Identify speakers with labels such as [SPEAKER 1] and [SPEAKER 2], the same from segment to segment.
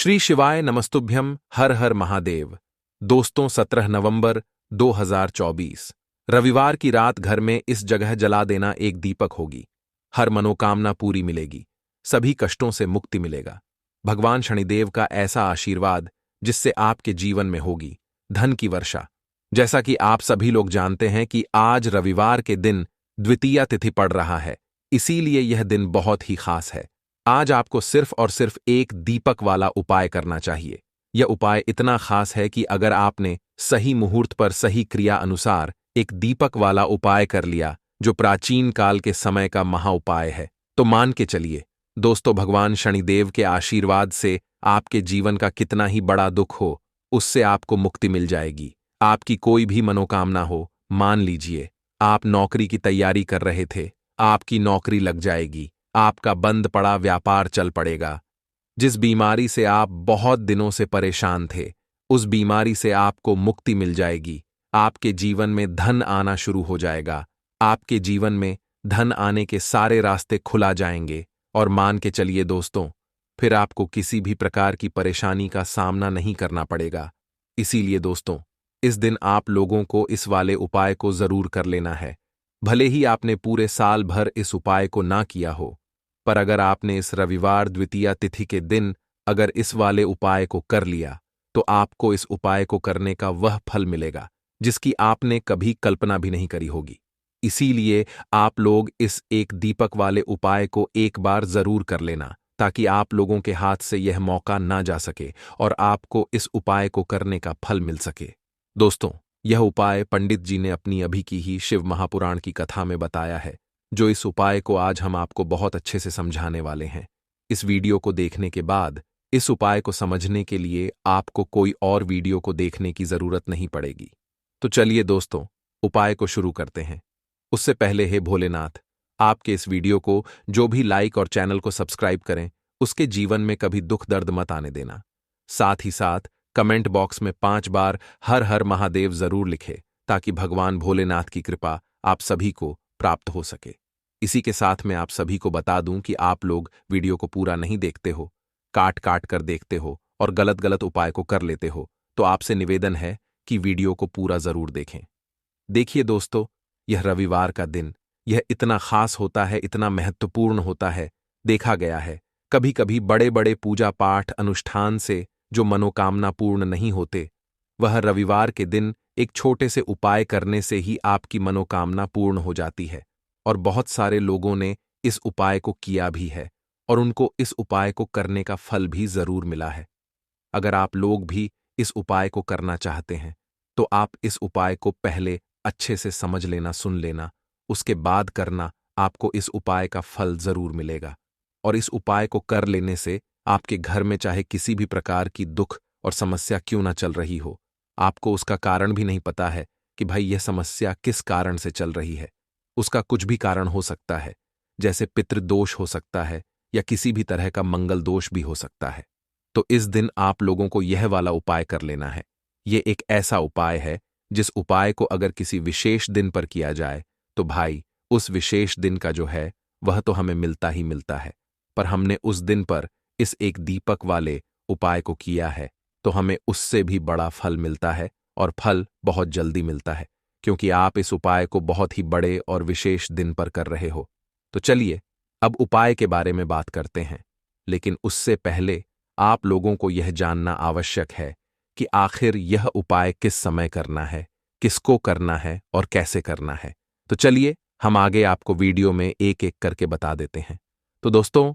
[SPEAKER 1] श्री शिवाय नमस्तुभ्यम। हर हर महादेव। दोस्तों, 17 नवंबर 2024 रविवार की रात घर में इस जगह जला देना एक दीपक होगी। हर मनोकामना पूरी मिलेगी, सभी कष्टों से मुक्ति मिलेगा। भगवान शनिदेव का ऐसा आशीर्वाद जिससे आपके जीवन में होगी धन की वर्षा। जैसा कि आप सभी लोग जानते हैं कि आज रविवार के दिन द्वितीया तिथि पड़ रहा है, इसीलिए यह दिन बहुत ही खास है। आज आपको सिर्फ और सिर्फ एक दीपक वाला उपाय करना चाहिए। यह उपाय इतना खास है कि अगर आपने सही मुहूर्त पर सही क्रिया अनुसार एक दीपक वाला उपाय कर लिया, जो प्राचीन काल के समय का महा उपाय है, तो मान के चलिए दोस्तों, भगवान शनिदेव के आशीर्वाद से आपके जीवन का कितना ही बड़ा दुख हो, उससे आपको मुक्ति मिल जाएगी। आपकी कोई भी मनोकामना हो, मान लीजिए आप नौकरी की तैयारी कर रहे थे, आपकी नौकरी लग जाएगी। आपका बंद पड़ा व्यापार चल पड़ेगा। जिस बीमारी से आप बहुत दिनों से परेशान थे, उस बीमारी से आपको मुक्ति मिल जाएगी। आपके जीवन में धन आना शुरू हो जाएगा। आपके जीवन में धन आने के सारे रास्ते खुला जाएंगे। और मान के चलिए दोस्तों, फिर आपको किसी भी प्रकार की परेशानी का सामना नहीं करना पड़ेगा। इसीलिए दोस्तों, इस दिन आप लोगों को इस वाले उपाय को जरूर कर लेना है। भले ही आपने पूरे साल भर इस उपाय को ना किया हो, पर अगर आपने इस रविवार द्वितीया तिथि के दिन अगर इस वाले उपाय को कर लिया, तो आपको इस उपाय को करने का वह फल मिलेगा जिसकी आपने कभी कल्पना भी नहीं करी होगी। इसीलिए आप लोग इस एक दीपक वाले उपाय को एक बार जरूर कर लेना, ताकि आप लोगों के हाथ से यह मौका ना जा सके और आपको इस उपाय को करने का फल मिल सके। दोस्तों, यह उपाय पंडित जी ने अपनी अभी की ही शिव महापुराण की कथा में बताया है, जो इस उपाय को आज हम आपको बहुत अच्छे से समझाने वाले हैं। इस वीडियो को देखने के बाद इस उपाय को समझने के लिए आपको कोई और वीडियो को देखने की जरूरत नहीं पड़ेगी। तो चलिए दोस्तों, उपाय को शुरू करते हैं। उससे पहले हे भोलेनाथ, आपके इस वीडियो को जो भी लाइक और चैनल को सब्सक्राइब करें, उसके जीवन में कभी दुख दर्द मत आने देना। साथ ही साथ कमेंट बॉक्स में 5 बार हर हर महादेव जरूर लिखे, ताकि भगवान भोलेनाथ की कृपा आप सभी को प्राप्त हो सके। इसी के साथ मैं आप सभी को बता दूं कि आप लोग वीडियो को पूरा नहीं देखते हो, काट काट कर देखते हो और गलत गलत उपाय को कर लेते हो, तो आपसे निवेदन है कि वीडियो को पूरा जरूर देखें। देखिए दोस्तों, यह रविवार का दिन यह इतना खास होता है, इतना महत्वपूर्ण होता है। देखा गया है कभी कभी बड़े बड़े पूजा पाठ अनुष्ठान से जो मनोकामना पूर्ण नहीं होते, वह रविवार के दिन एक छोटे से उपाय करने से ही आपकी मनोकामना पूर्ण हो जाती है। और बहुत सारे लोगों ने इस उपाय को किया भी है और उनको इस उपाय को करने का फल भी जरूर मिला है। अगर आप लोग भी इस उपाय को करना चाहते हैं, तो आप इस उपाय को पहले अच्छे से समझ लेना, सुन लेना, उसके बाद करना। आपको इस उपाय का फल जरूर मिलेगा। और इस उपाय को कर लेने से आपके घर में चाहे किसी भी प्रकार की दुख और समस्या क्यों ना चल रही हो, आपको उसका कारण भी नहीं पता है कि भाई यह समस्या किस कारण से चल रही है। उसका कुछ भी कारण हो सकता है, जैसे पितृदोष हो सकता है या किसी भी तरह का मंगल दोष भी हो सकता है। तो इस दिन आप लोगों को यह वाला उपाय कर लेना है। यह एक ऐसा उपाय है जिस उपाय को अगर किसी विशेष दिन पर किया जाए, तो भाई उस विशेष दिन का जो है वह तो हमें मिलता ही मिलता है। पर हमने उस दिन पर इस एक दीपक वाले उपाय को किया है, तो हमें उससे भी बड़ा फल मिलता है, और फल बहुत जल्दी मिलता है, क्योंकि आप इस उपाय को बहुत ही बड़े और विशेष दिन पर कर रहे हो। तो चलिए अब उपाय के बारे में बात करते हैं। लेकिन उससे पहले आप लोगों को यह जानना आवश्यक है कि आखिर यह उपाय किस समय करना है, किसको करना है और कैसे करना है। तो चलिए हम आगे आपको वीडियो में एक एक करके बता देते हैं। तो दोस्तों,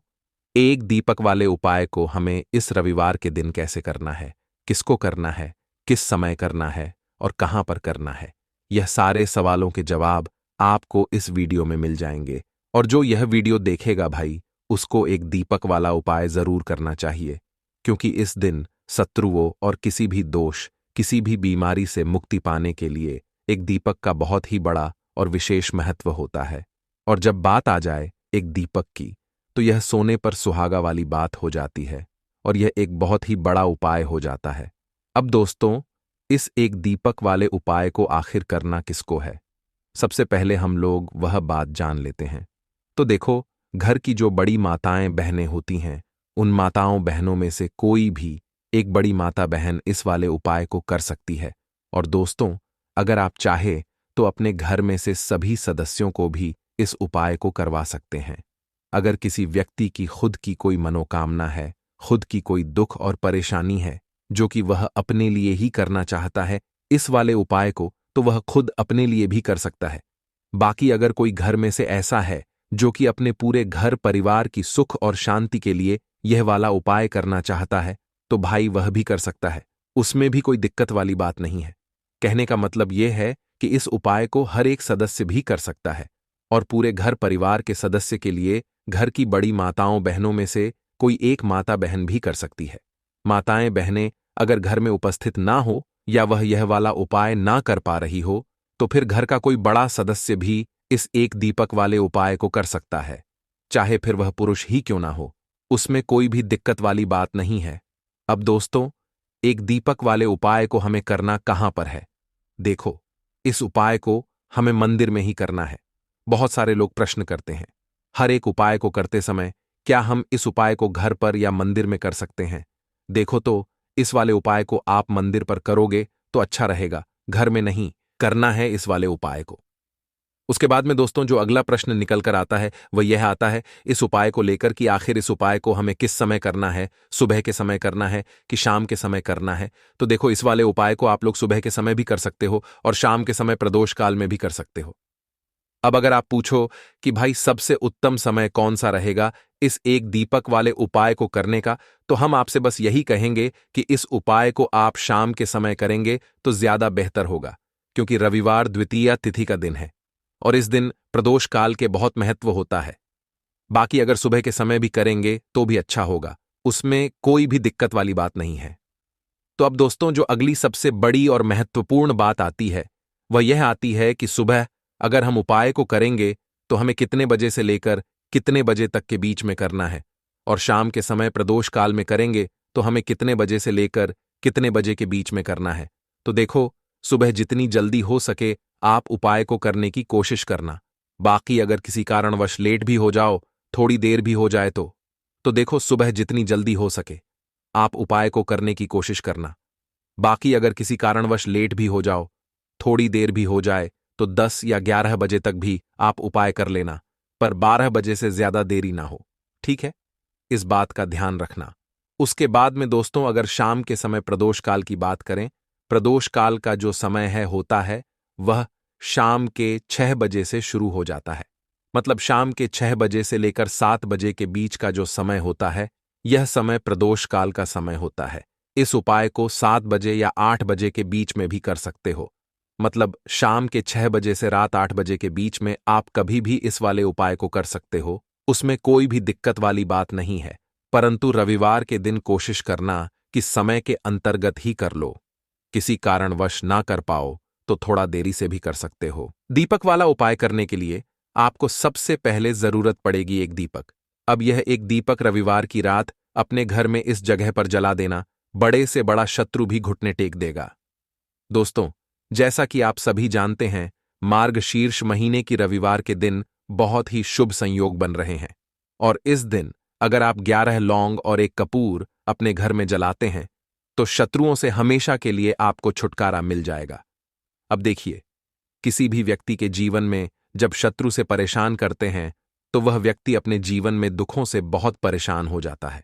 [SPEAKER 1] एक दीपक वाले उपाय को हमें इस रविवार के दिन कैसे करना है, किसको करना है, किस समय करना है और कहां पर करना है, यह सारे सवालों के जवाब आपको इस वीडियो में मिल जाएंगे। और जो यह वीडियो देखेगा भाई, उसको एक दीपक वाला उपाय जरूर करना चाहिए, क्योंकि इस दिन शत्रुओं और किसी भी दोष, किसी भी बीमारी से मुक्ति पाने के लिए एक दीपक का बहुत ही बड़ा और विशेष महत्व होता है। और जब बात आ जाए एक दीपक की, तो यह सोने पर सुहागा वाली बात हो जाती है और यह एक बहुत ही बड़ा उपाय हो जाता है। अब दोस्तों, इस एक दीपक वाले उपाय को आखिर करना किसको है, सबसे पहले हम लोग वह बात जान लेते हैं। तो देखो, घर की जो बड़ी माताएं बहनें होती हैं, उन माताओं बहनों में से कोई भी एक बड़ी माता बहन इस वाले उपाय को कर सकती है। और दोस्तों, अगर आप चाहे तो अपने घर में से सभी सदस्यों को भी इस उपाय को करवा सकते हैं। अगर किसी व्यक्ति की खुद की कोई मनोकामना है, खुद की कोई दुख और परेशानी है जो कि वह अपने लिए ही करना चाहता है इस वाले उपाय को, तो वह खुद अपने लिए भी कर सकता है। बाकी अगर कोई घर में से ऐसा है जो कि अपने पूरे घर परिवार की सुख और शांति के लिए यह वाला उपाय करना चाहता है, तो भाई वह भी कर सकता है। उसमें भी कोई दिक्कत वाली बात नहीं है। कहने का मतलब यह है कि इस उपाय को हर एक सदस्य भी कर सकता है और पूरे घर परिवार के सदस्य के लिए घर की बड़ी माताओं बहनों में से कोई एक माता बहन भी कर सकती है। माताएं बहनें अगर घर में उपस्थित ना हो या वह यह वाला उपाय ना कर पा रही हो, तो फिर घर का कोई बड़ा सदस्य भी इस एक दीपक वाले उपाय को कर सकता है, चाहे फिर वह पुरुष ही क्यों ना हो। उसमें कोई भी दिक्कत वाली बात नहीं है। अब दोस्तों, एक दीपक वाले उपाय को हमें करना कहां पर है? देखो, इस उपाय को हमें मंदिर में ही करना है। बहुत सारे लोग प्रश्न करते हैं, हर एक उपाय को करते समय क्या हम इस उपाय को घर पर या मंदिर में कर सकते हैं? देखो तो, इस वाले उपाय को आप मंदिर पर करोगे तो अच्छा रहेगा, घर में नहीं करना है इस वाले उपाय को। उसके बाद में दोस्तों जो अगला प्रश्न निकल कर आता है वह यह आता है इस उपाय को लेकर कि आखिर इस उपाय को हमें किस समय करना है, सुबह के समय करना है कि शाम के समय करना है? तो देखो, इस वाले उपाय को आप लोग सुबह के समय भी कर सकते हो और शाम के समय प्रदोष काल में भी कर सकते हो। अब अगर आप पूछो कि भाई सबसे उत्तम समय कौन सा रहेगा इस एक दीपक वाले उपाय को करने का, तो हम आपसे बस यही कहेंगे कि इस उपाय को आप शाम के समय करेंगे तो ज्यादा बेहतर होगा, क्योंकि रविवार द्वितीया तिथि का दिन है और इस दिन प्रदोष काल के बहुत महत्व होता है। बाकी अगर सुबह के समय भी करेंगे तो भी अच्छा होगा, उसमें कोई भी दिक्कत वाली बात नहीं है। तो अब दोस्तों जो अगली सबसे बड़ी और महत्वपूर्ण बात आती है वह यह आती है कि सुबह अगर हम उपाय को करेंगे तो हमें कितने बजे से लेकर कितने बजे तक के बीच में करना है, और शाम के समय प्रदोष काल में करेंगे तो हमें कितने बजे से लेकर कितने बजे के बीच में करना है। तो देखो, सुबह जितनी जल्दी हो सके आप उपाय को करने की कोशिश करना। बाकी अगर किसी कारणवश लेट भी हो जाओ, थोड़ी देर भी हो जाए तो देखो, सुबह जितनी जल्दी हो सके आप उपाय को करने की कोशिश करना। बाकी अगर किसी कारणवश लेट भी हो जाओ, थोड़ी देर भी हो जाए, तो 10 या 11 बजे तक भी आप उपाय कर लेना, पर 12 बजे से ज्यादा देरी ना हो, ठीक है? इस बात का ध्यान रखना। उसके बाद में दोस्तों अगर शाम के समय प्रदोष काल की बात करें, प्रदोष काल का जो समय है होता है वह शाम के 6 बजे से शुरू हो जाता है। मतलब शाम के 6 बजे से लेकर 7 बजे के बीच का जो समय होता है, यह समय प्रदोष काल का समय होता है। इस उपाय को 7 बजे या 8 बजे के बीच में भी कर सकते हो। मतलब शाम के 6 बजे से रात 8 बजे के बीच में आप कभी भी इस वाले उपाय को कर सकते हो, उसमें कोई भी दिक्कत वाली बात नहीं है। परंतु रविवार के दिन कोशिश करना कि समय के अंतर्गत ही कर लो। किसी कारणवश ना कर पाओ तो थोड़ा देरी से भी कर सकते हो। दीपक वाला उपाय करने के लिए आपको सबसे पहले जरूरत पड़ेगी एक दीपक। अब यह एक दीपक रविवार की रात अपने घर में इस जगह पर जला देना, बड़े से बड़ा शत्रु भी घुटने टेक देगा। दोस्तों, जैसा कि आप सभी जानते हैं, मार्गशीर्ष महीने की रविवार के दिन बहुत ही शुभ संयोग बन रहे हैं और इस दिन अगर आप 11 लौंग और एक कपूर अपने घर में जलाते हैं तो शत्रुओं से हमेशा के लिए आपको छुटकारा मिल जाएगा। अब देखिए, किसी भी व्यक्ति के जीवन में जब शत्रु से परेशान करते हैं तो वह व्यक्ति अपने जीवन में दुखों से बहुत परेशान हो जाता है।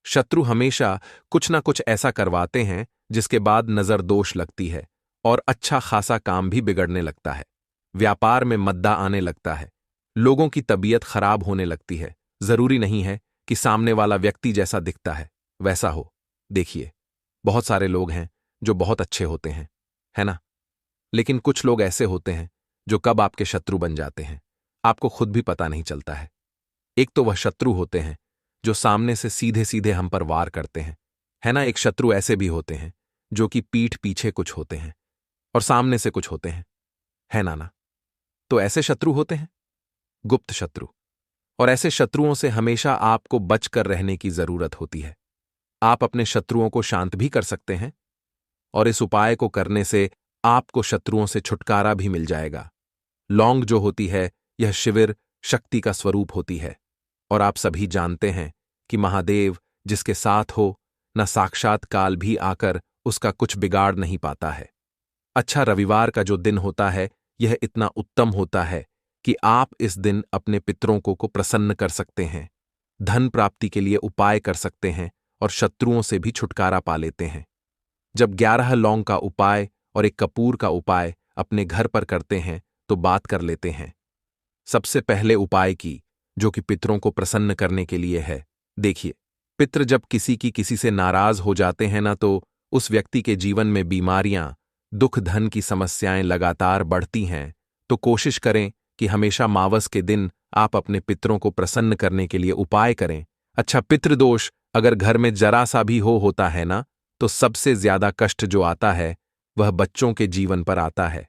[SPEAKER 1] शत्रु हमेशा कुछ ना कुछ ऐसा करवाते हैं जिसके बाद नजर दोष लगती है और अच्छा खासा काम भी बिगड़ने लगता है। व्यापार में मद्दा आने लगता है, लोगों की तबीयत खराब होने लगती है। जरूरी नहीं है कि सामने वाला व्यक्ति जैसा दिखता है वैसा हो। देखिए, बहुत सारे लोग हैं जो बहुत अच्छे होते हैं, है ना? लेकिन कुछ लोग ऐसे होते हैं जो कब आपके शत्रु बन जाते हैं आपको खुद भी पता नहीं चलता है। एक तो वह शत्रु होते हैं जो सामने से सीधे सीधे हम पर वार करते हैं, है ना? एक शत्रु ऐसे भी होते हैं जो कि पीठ पीछे कुछ होते हैं और सामने से कुछ होते हैं, है ना? तो ऐसे शत्रु होते हैं गुप्त शत्रु, और ऐसे शत्रुओं से हमेशा आपको बचकर रहने की जरूरत होती है। आप अपने शत्रुओं को शांत भी कर सकते हैं और इस उपाय को करने से आपको शत्रुओं से छुटकारा भी मिल जाएगा। लौंग जो होती है यह शिविर शक्ति का स्वरूप होती है और आप सभी जानते हैं कि महादेव जिसके साथ हो, न साक्षात काल भी आकर उसका कुछ बिगाड़ नहीं पाता है। अच्छा, रविवार का जो दिन होता है यह इतना उत्तम होता है कि आप इस दिन अपने पितरों को प्रसन्न कर सकते हैं, धन प्राप्ति के लिए उपाय कर सकते हैं और शत्रुओं से भी छुटकारा पा लेते हैं। जब 11 लौंग का उपाय और 1 कपूर का उपाय अपने घर पर करते हैं तो बात कर लेते हैं। सबसे पहले उपाय की, जो कि पितरों को प्रसन्न करने के लिए है। देखिए, पितृ जब किसी से नाराज हो जाते हैं ना, तो उस व्यक्ति के जीवन में बीमारियां, दुख, धन की समस्याएं लगातार बढ़ती हैं। तो कोशिश करें कि हमेशा मावस के दिन आप अपने पितरों को प्रसन्न करने के लिए उपाय करें। अच्छा, पितृदोष अगर घर में जरा सा भी होता है ना, तो सबसे ज्यादा कष्ट जो आता है वह बच्चों के जीवन पर आता है।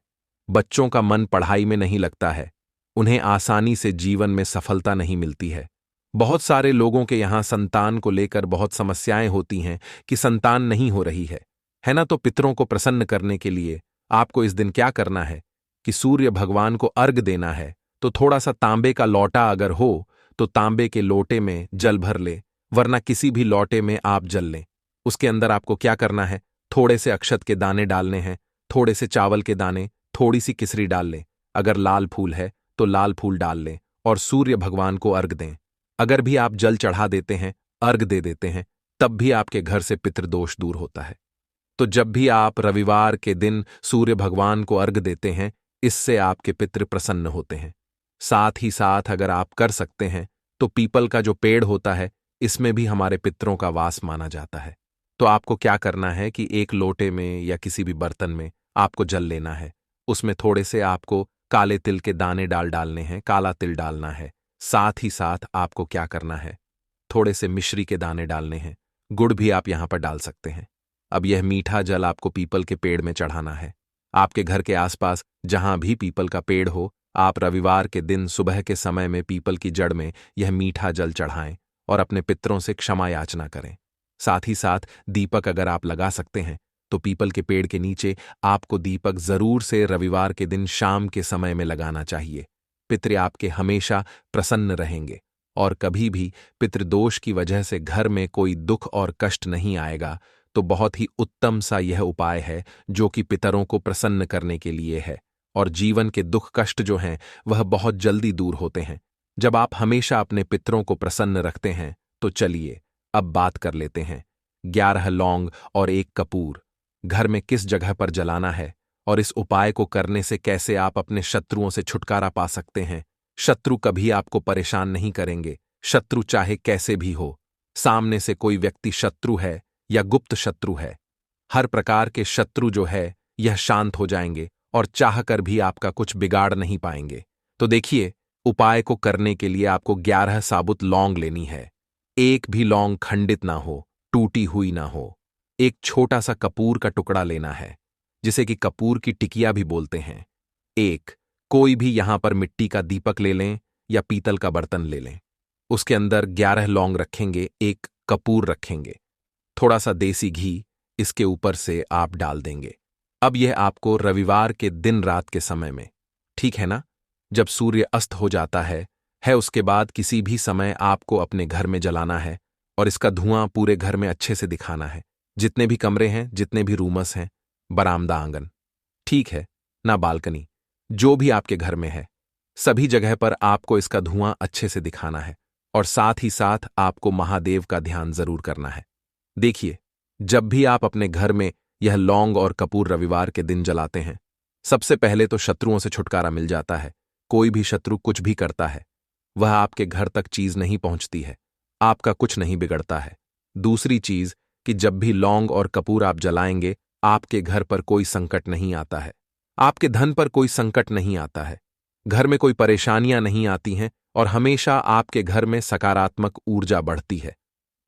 [SPEAKER 1] बच्चों का मन पढ़ाई में नहीं लगता है, उन्हें आसानी से जीवन में सफलता नहीं मिलती है। बहुत सारे लोगों के यहाँ संतान को लेकर बहुत समस्याएं होती हैं कि संतान नहीं हो रही है ना। तो पितरों को प्रसन्न करने के लिए आपको इस दिन क्या करना है कि सूर्य भगवान को अर्घ देना है। तो थोड़ा सा तांबे का लोटा अगर हो तो तांबे के लोटे में जल भर ले, वरना किसी भी लोटे में आप जल लें। उसके अंदर आपको क्या करना है, थोड़े से अक्षत के दाने डालने हैं, थोड़े से चावल के दाने, थोड़ी सी किसरी डाल लें। अगर लाल फूल है तो लाल फूल डाल लें और सूर्य भगवान को अर्घ दें। अगर भी आप जल चढ़ा देते हैं, अर्घ दे देते हैं, तब भी आपके घर से पितृदोष दूर होता है। तो जब भी आप रविवार के दिन सूर्य भगवान को अर्घ देते हैं, इससे आपके पितृ प्रसन्न होते हैं। साथ ही साथ अगर आप कर सकते हैं तो पीपल का जो पेड़ होता है, इसमें भी हमारे पितरों का वास माना जाता है। तो आपको क्या करना है कि एक लोटे में या किसी भी बर्तन में आपको जल लेना है। उसमें थोड़े से आपको काले तिल के दाने डालने हैं, काला तिल डालना है। साथ ही साथ आपको क्या करना है, थोड़े से मिश्री के दाने डालने हैं, गुड़ भी आप यहां पर डाल सकते हैं। अब यह मीठा जल आपको पीपल के पेड़ में चढ़ाना है। आपके घर के आसपास जहां भी पीपल का पेड़ हो, आप रविवार के दिन सुबह के समय में पीपल की जड़ में यह मीठा जल चढ़ाएं और अपने पितरों से क्षमा याचना करें। साथ ही साथ दीपक अगर आप लगा सकते हैं तो पीपल के पेड़ के नीचे आपको दीपक जरूर से रविवार के दिन शाम के समय में लगाना चाहिए। पितृ आपके हमेशा प्रसन्न रहेंगे और कभी भी पितृदोष की वजह से घर में कोई दुख और कष्ट नहीं आएगा। तो बहुत ही उत्तम सा यह उपाय है जो कि पितरों को प्रसन्न करने के लिए है, और जीवन के दुख कष्ट जो हैं वह बहुत जल्दी दूर होते हैं जब आप हमेशा अपने पितरों को प्रसन्न रखते हैं। तो चलिए अब बात कर लेते हैं 11 लौंग और 1 कपूर घर में किस जगह पर जलाना है और इस उपाय को करने से कैसे आप अपने शत्रुओं से छुटकारा पा सकते हैं। शत्रु कभी आपको परेशान नहीं करेंगे, शत्रु चाहे कैसे भी हो। सामने से कोई व्यक्ति शत्रु है या गुप्त शत्रु है, हर प्रकार के शत्रु जो है यह शांत हो जाएंगे और चाहकर भी आपका कुछ बिगाड़ नहीं पाएंगे। तो देखिए, उपाय को करने के लिए आपको 11 साबुत लौंग लेनी है। एक भी लौंग खंडित ना हो, टूटी हुई ना हो। एक छोटा सा कपूर का टुकड़ा लेना है, जिसे कि कपूर की टिकिया भी बोलते हैं। एक कोई भी यहां पर मिट्टी का दीपक ले लें या पीतल का बर्तन ले लें। उसके अंदर 11 लौंग रखेंगे, 1 कपूर रखेंगे, थोड़ा सा देसी घी इसके ऊपर से आप डाल देंगे। अब यह आपको रविवार के दिन रात के समय में, ठीक है ना, जब सूर्य अस्त हो जाता है उसके बाद किसी भी समय आपको अपने घर में जलाना है और इसका धुआं पूरे घर में अच्छे से दिखाना है। जितने भी कमरे हैं, जितने भी रूमस हैं, बरामदा, आंगन, ठीक है ना, बालकनी, जो भी आपके घर में है, सभी जगह पर आपको इसका धुआं अच्छे से दिखाना है। और साथ ही साथ आपको महादेव का ध्यान जरूर करना है। देखिए, जब भी आप अपने घर में यह लौंग और कपूर रविवार के दिन जलाते हैं, सबसे पहले तो शत्रुओं से छुटकारा मिल जाता है। कोई भी शत्रु कुछ भी करता है, वह आपके घर तक चीज नहीं पहुंचती है, आपका कुछ नहीं बिगड़ता है। दूसरी चीज कि जब भी लौंग और कपूर आप जलाएंगे, आपके घर पर कोई संकट नहीं आता है, आपके धन पर कोई संकट नहीं आता है, घर में कोई परेशानियां नहीं आती हैं और हमेशा आपके घर में सकारात्मक ऊर्जा बढ़ती है,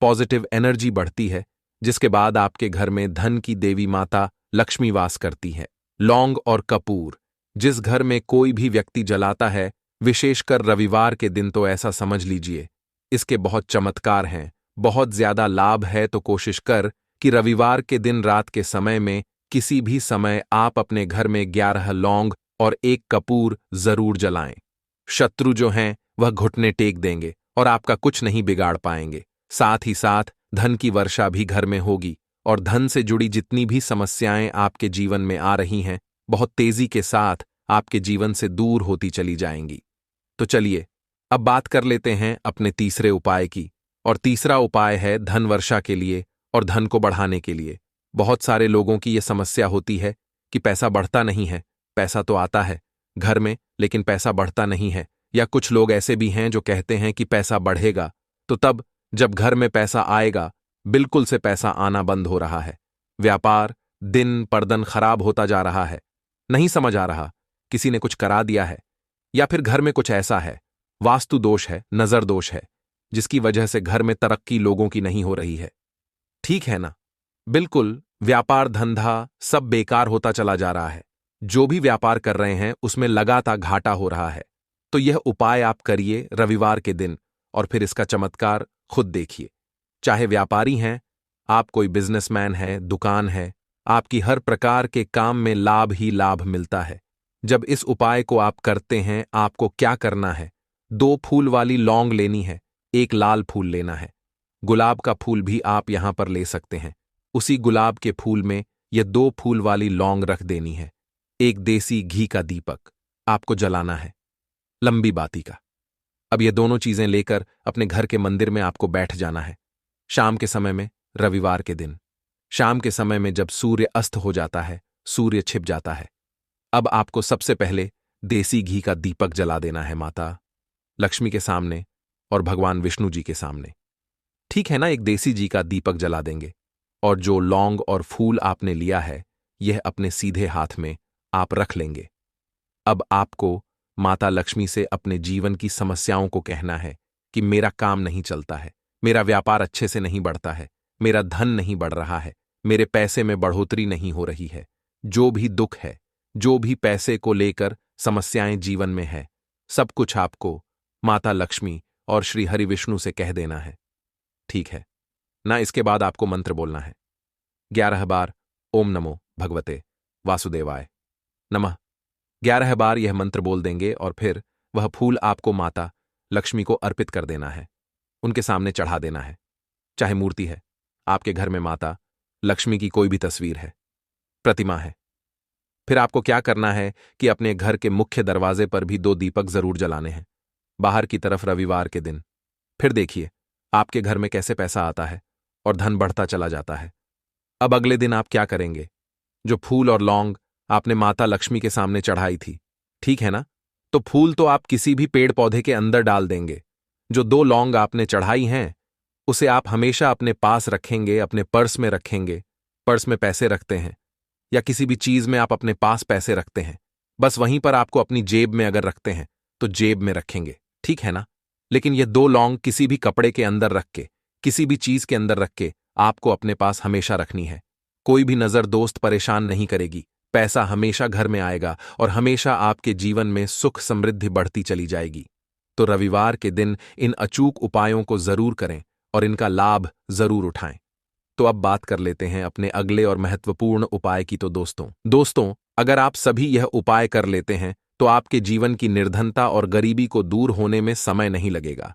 [SPEAKER 1] पॉजिटिव एनर्जी बढ़ती है, जिसके बाद आपके घर में धन की देवी माता लक्ष्मी वास करती है। लौंग और कपूर जिस घर में कोई भी व्यक्ति जलाता है, विशेषकर रविवार के दिन, तो ऐसा समझ लीजिए इसके बहुत चमत्कार हैं, बहुत ज्यादा लाभ है। तो कोशिश कर कि रविवार के दिन रात के समय में किसी भी समय आप अपने घर में 11 लौंग और 1 कपूर जरूर जलाएं। शत्रु जो हैं वह घुटने टेक देंगे और आपका कुछ नहीं बिगाड़ पाएंगे। साथ ही साथ धन की वर्षा भी घर में होगी और धन से जुड़ी जितनी भी समस्याएं आपके जीवन में आ रही हैं, बहुत तेजी के साथ आपके जीवन से दूर होती चली जाएंगी। तो चलिए अब बात कर लेते हैं अपने तीसरे उपाय की। और तीसरा उपाय है धन वर्षा के लिए और धन को बढ़ाने के लिए। बहुत सारे लोगों की यह समस्या होती है कि पैसा बढ़ता नहीं है। पैसा तो आता है घर में, लेकिन पैसा बढ़ता नहीं है। या कुछ लोग ऐसे भी हैं जो कहते हैं कि पैसा बढ़ेगा, तो तब जब घर में पैसा आएगा, बिल्कुल से पैसा आना बंद हो रहा है। व्यापार दिन पर दिन खराब होता जा रहा है। नहीं समझ आ रहा, किसी ने कुछ करा दिया है या फिर घर में कुछ ऐसा है, वास्तु दोष है, नजर दोष है, जिसकी वजह से घर में तरक्की लोगों की नहीं हो रही है। ठीक है ना? बिल्कुल, व्यापार धंधा सब बेकार होता चला जा रहा है। जो भी व्यापार कर रहे हैं उसमें लगातार घाटा हो रहा है। तो यह उपाय आप करिए रविवार के दिन और फिर इसका चमत्कार खुद देखिए। चाहे व्यापारी हैं, आप कोई बिजनेसमैन है, दुकान है, आपकी हर प्रकार के काम में लाभ ही लाभ मिलता है। जब इस उपाय को आप करते हैं, आपको क्या करना है? 2 फूल वाली लौंग लेनी है, 1 लाल फूल लेना है। गुलाब का फूल भी आप यहां पर ले सकते हैं। उसी गुलाब के फूल में यह 2 फूल वाली लौंग रख देनी है। 1 देसी घी का दीपक आपको जलाना है, लंबी बाती का। अब ये दोनों चीजें लेकर अपने घर के मंदिर में आपको बैठ जाना है। शाम के समय में, रविवार के दिन शाम के समय में, जब सूर्य अस्त हो जाता है, सूर्य छिप जाता है, अब आपको सबसे पहले देसी घी का दीपक जला देना है माता लक्ष्मी के सामने और भगवान विष्णु जी के सामने। ठीक है ना? एक देसी घी का दीपक जला देंगे और जो लौंग और फूल आपने लिया है, यह अपने सीधे हाथ में आप रख लेंगे। अब आपको माता लक्ष्मी से अपने जीवन की समस्याओं को कहना है कि मेरा काम नहीं चलता है, मेरा व्यापार अच्छे से नहीं बढ़ता है, मेरा धन नहीं बढ़ रहा है, मेरे पैसे में बढ़ोतरी नहीं हो रही है। जो भी दुख है, जो भी पैसे को लेकर समस्याएं जीवन में है, सब कुछ आपको माता लक्ष्मी और श्री हरि विष्णु से कह देना है। ठीक है ना? इसके बाद आपको मंत्र बोलना है 11 बार, ओम नमो भगवते वासुदेवाय नमः। 11 बार यह मंत्र बोल देंगे और फिर वह फूल आपको माता लक्ष्मी को अर्पित कर देना है, उनके सामने चढ़ा देना है। चाहे मूर्ति है, आपके घर में माता लक्ष्मी की कोई भी तस्वीर है, प्रतिमा है, फिर आपको क्या करना है कि अपने घर के मुख्य दरवाजे पर भी 2 दीपक जरूर जलाने हैं, बाहर की तरफ रविवार के दिन। फिर देखिए आपके घर में कैसे पैसा आता है और धन बढ़ता चला जाता है। अब अगले दिन आप क्या करेंगे? जो फूल और लौंग आपने माता लक्ष्मी के सामने चढ़ाई थी, ठीक है ना? तो फूल तो आप किसी भी पेड़ पौधे के अंदर डाल देंगे। जो 2 लौंग आपने चढ़ाई हैं, उसे आप हमेशा अपने पास रखेंगे, अपने पर्स में रखेंगे। पर्स में पैसे रखते हैं या किसी भी चीज में आप अपने पास पैसे रखते हैं, बस वहीं पर आपको अपनी जेब में अगर रखते हैं तो जेब में रखेंगे, ठीक है ना? लेकिन ये 2 लौंग किसी भी कपड़े के अंदर रख के, किसी भी चीज के अंदर रख के आपको अपने पास हमेशा रखनी है। कोई भी नजर दोस्त परेशान नहीं करेगी, पैसा हमेशा घर में आएगा और हमेशा आपके जीवन में सुख समृद्धि बढ़ती चली जाएगी। तो रविवार के दिन इन अचूक उपायों को जरूर करें और इनका लाभ जरूर उठाएं। तो अब बात कर लेते हैं अपने अगले और महत्वपूर्ण उपाय की। तो दोस्तों, अगर आप सभी यह उपाय कर लेते हैं तो आपके जीवन की निर्धनता और गरीबी को दूर होने में समय नहीं लगेगा।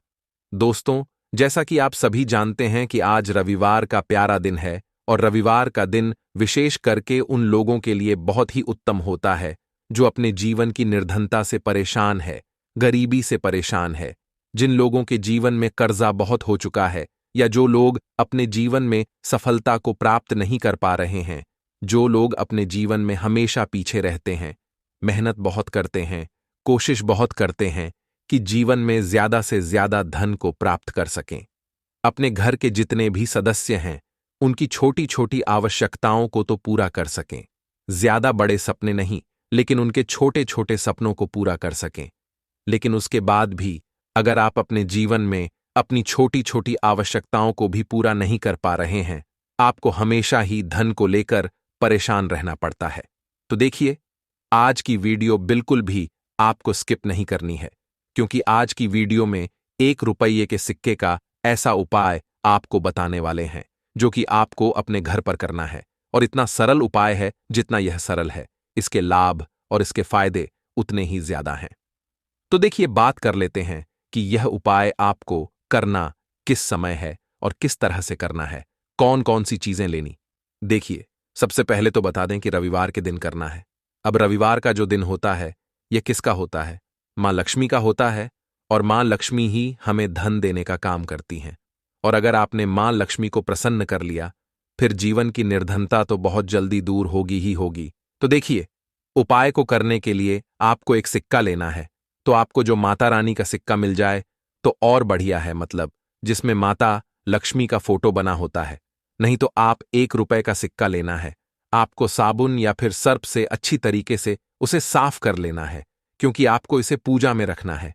[SPEAKER 1] दोस्तों, जैसा कि आप सभी जानते हैं कि आज रविवार का प्यारा दिन है और रविवार का दिन विशेष करके उन लोगों के लिए बहुत ही उत्तम होता है जो अपने जीवन की निर्धनता से परेशान है, गरीबी से परेशान है, जिन लोगों के जीवन में कर्जा बहुत हो चुका है या जो लोग अपने जीवन में सफलता को प्राप्त नहीं कर पा रहे हैं, जो लोग अपने जीवन में हमेशा पीछे रहते हैं, मेहनत बहुत करते हैं, कोशिश बहुत करते हैं कि जीवन में ज्यादा से ज्यादा धन को प्राप्त कर सकें। अपने घर के जितने भी सदस्य हैं, उनकी छोटी छोटी आवश्यकताओं को तो पूरा कर सकें। ज्यादा बड़े सपने नहीं, लेकिन उनके छोटे छोटे सपनों को पूरा कर सकें। लेकिन उसके बाद भी अगर आप अपने जीवन में अपनी छोटी छोटी आवश्यकताओं को भी पूरा नहीं कर पा रहे हैं, आपको हमेशा ही धन को लेकर परेशान रहना पड़ता है। तो देखिए, आज की वीडियो बिल्कुल भी आपको स्किप नहीं करनी है, क्योंकि आज की वीडियो में 1 रुपये के सिक्के का ऐसा उपाय आपको बताने वाले हैं जो कि आपको अपने घर पर करना है। और इतना सरल उपाय है, जितना यह सरल है, इसके लाभ और इसके फायदे उतने ही ज्यादा हैं। तो देखिए, बात कर लेते हैं कि यह उपाय आपको करना किस समय है और किस तरह से करना है, कौन कौन सी चीजें लेनी। देखिए, सबसे पहले तो बता दें कि रविवार के दिन करना है। अब रविवार का जो दिन होता है, यह किसका होता है? माँ लक्ष्मी का होता है, और माँ लक्ष्मी ही हमें धन देने का काम करती हैं। और अगर आपने माँ लक्ष्मी को प्रसन्न कर लिया, फिर जीवन की निर्धनता तो बहुत जल्दी दूर होगी ही होगी। तो देखिए, उपाय को करने के लिए आपको एक सिक्का लेना है। तो आपको जो माता रानी का सिक्का मिल जाए तो और बढ़िया है, मतलब जिसमें माता लक्ष्मी का फोटो बना होता है। नहीं तो आप 1 रुपए का सिक्का लेना है। आपको साबुन या फिर सर्फ से अच्छी तरीके से उसे साफ कर लेना है, क्योंकि आपको इसे पूजा में रखना है।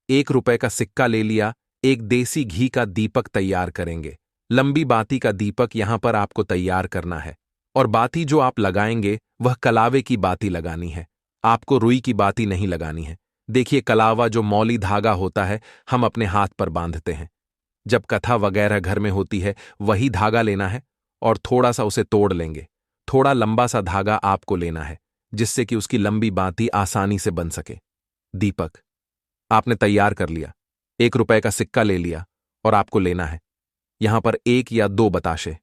[SPEAKER 1] 1 रुपए का सिक्का ले लिया, एक देसी घी का दीपक तैयार करेंगे। लंबी बाती का दीपक यहां पर आपको तैयार करना है, और बाती जो आप लगाएंगे वह कलावे की बाती लगानी है। आपको रुई की बाती नहीं लगानी है। देखिए, कलावा जो मौली धागा होता है, हम अपने हाथ पर बांधते हैं जब कथा वगैरह घर में होती है, वही धागा लेना है और थोड़ा सा उसे तोड़ लेंगे। थोड़ा लंबा सा धागा आपको लेना है, जिससे कि उसकी लंबी बाती आसानी से बन सके। दीपक आपने तैयार कर लिया, 1 रुपए का सिक्का ले लिया, और आपको लेना है यहां पर 1 या 2 बताशे।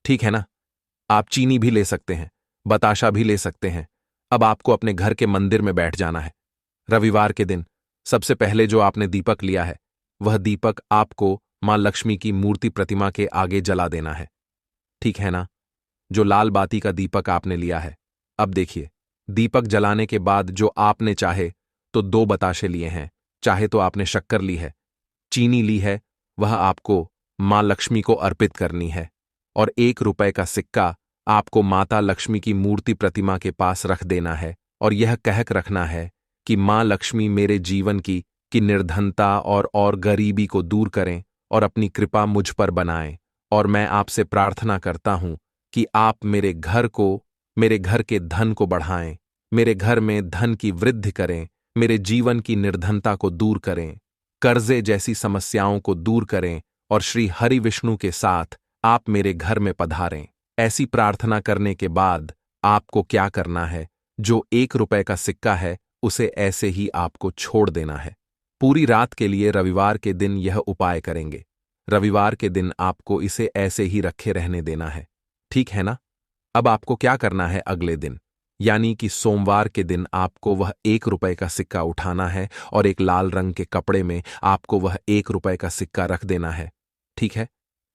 [SPEAKER 1] ठीक है ना? आप चीनी भी ले सकते हैं, बताशा भी ले सकते हैं। अब आपको अपने घर के मंदिर में बैठ जाना है। रविवार के दिन सबसे पहले जो आपने दीपक लिया है, वह दीपक आपको मां लक्ष्मी की मूर्ति प्रतिमा के आगे जला देना है। ठीक है ना? जो लाल बाती का दीपक आपने लिया है, अब देखिए, दीपक जलाने के बाद जो आपने चाहे तो 2 बताशे लिए हैं, चाहे तो आपने शक्कर ली है, चीनी ली है, वह आपको मां लक्ष्मी को अर्पित करनी है। और 1 रुपए का सिक्का आपको माता लक्ष्मी की मूर्ति प्रतिमा के पास रख देना है, और यह कहक रखना है कि मां लक्ष्मी मेरे जीवन की निर्धनता और गरीबी को दूर करें और अपनी कृपा मुझ पर बनाएं। और मैं आपसे प्रार्थना करता हूं कि आप मेरे घर के धन को बढ़ाएं, मेरे घर में धन की वृद्धि करें, मेरे जीवन की निर्धनता को दूर करें, कर्जे जैसी समस्याओं को दूर करें, और श्री हरि विष्णु के साथ आप मेरे घर में पधारें। ऐसी प्रार्थना करने के बाद आपको क्या करना है? जो 1 रुपए का सिक्का है, उसे ऐसे ही आपको छोड़ देना है। पूरी रात के लिए रविवार के दिन यह उपाय करेंगे। रविवार के दिन आपको इसे ऐसे ही रखे रहने देना है। ठीक है ना? अब आपको क्या करना है? अगले दिन यानी कि सोमवार के दिन आपको वह 1 रुपए का सिक्का उठाना है, और एक लाल रंग के कपड़े में आपको वह 1 रुपए का सिक्का रख देना है। ठीक है